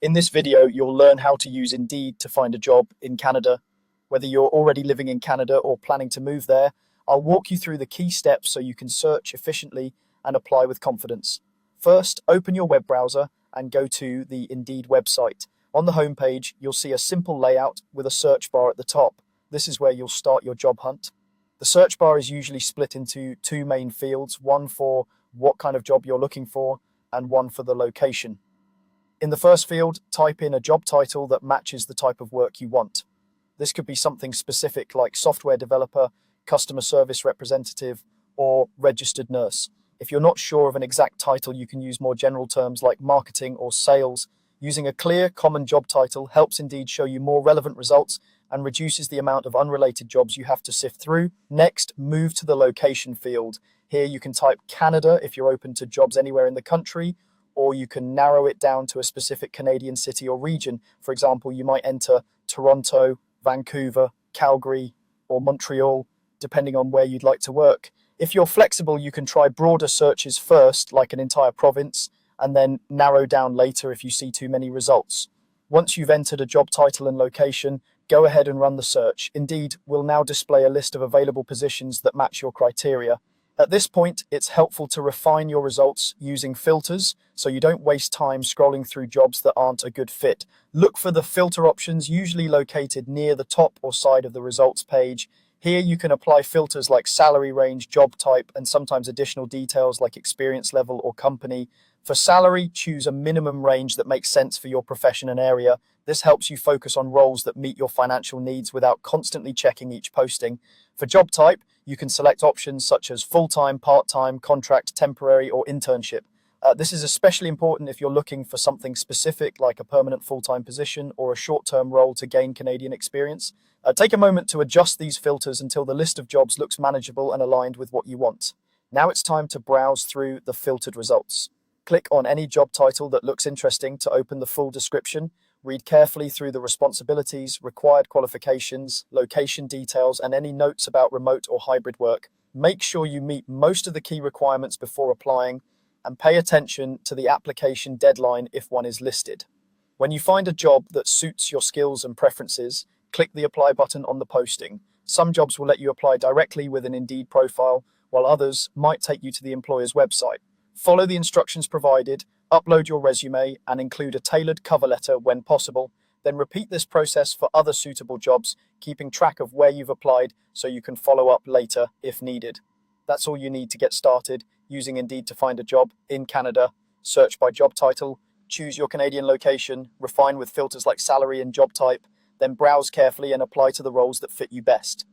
In this video, you'll learn how to use Indeed to find a job in Canada. Whether you're already living in Canada or planning to move there, I'll walk you through the key steps so you can search efficiently and apply with confidence. First, open your web browser and go to the Indeed website. On the homepage, you'll see a simple layout with a search bar at the top. This is where you'll start your job hunt. The search bar is usually split into two main fields, one for what kind of job you're looking for and one for the location. In the first field, type in a job title that matches the type of work you want. This could be something specific like software developer, customer service representative, or registered nurse. If you're not sure of an exact title, you can use more general terms like marketing or sales. Using a clear, common job title helps Indeed show you more relevant results and reduces the amount of unrelated jobs you have to sift through. Next, move to the location field. Here you can type Canada if you're open to jobs anywhere in the country, or you can narrow it down to a specific Canadian city or region. For example, you might enter Toronto, Vancouver, Calgary, or Montreal, depending on where you'd like to work. If you're flexible, you can try broader searches first, like an entire province, and then narrow down later if you see too many results. Once you've entered a job title and location, go ahead and run the search. Indeed, we'll now display a list of available positions that match your criteria. At this point, it's helpful to refine your results using filters so you don't waste time scrolling through jobs that aren't a good fit. Look for the filter options usually located near the top or side of the results page. Here you can apply filters like salary range, job type, and sometimes additional details like experience level or company. For salary, choose a minimum range that makes sense for your profession and area. This helps you focus on roles that meet your financial needs without constantly checking each posting. For job type, you can select options such as full-time, part-time, contract, temporary, or internship. This is especially important if you're looking for something specific like a permanent full-time position or a short-term role to gain Canadian experience. Take a moment to adjust these filters until the list of jobs looks manageable and aligned with what you want. Now it's time to browse through the filtered results. Click on any job title that looks interesting to open the full description. Read carefully through the responsibilities, required qualifications, location details, and any notes about remote or hybrid work. Make sure you meet most of the key requirements before applying, and pay attention to the application deadline if one is listed. When you find a job that suits your skills and preferences, click the apply button on the posting. Some jobs will let you apply directly with an Indeed profile, while others might take you to the employer's website. Follow the instructions provided, upload your resume, and include a tailored cover letter when possible. Then repeat this process for other suitable jobs, keeping track of where you've applied so you can follow up later if needed. That's all you need to get started using Indeed to find a job in Canada. Search by job title, choose your Canadian location, refine with filters like salary and job type, then browse carefully and apply to the roles that fit you best.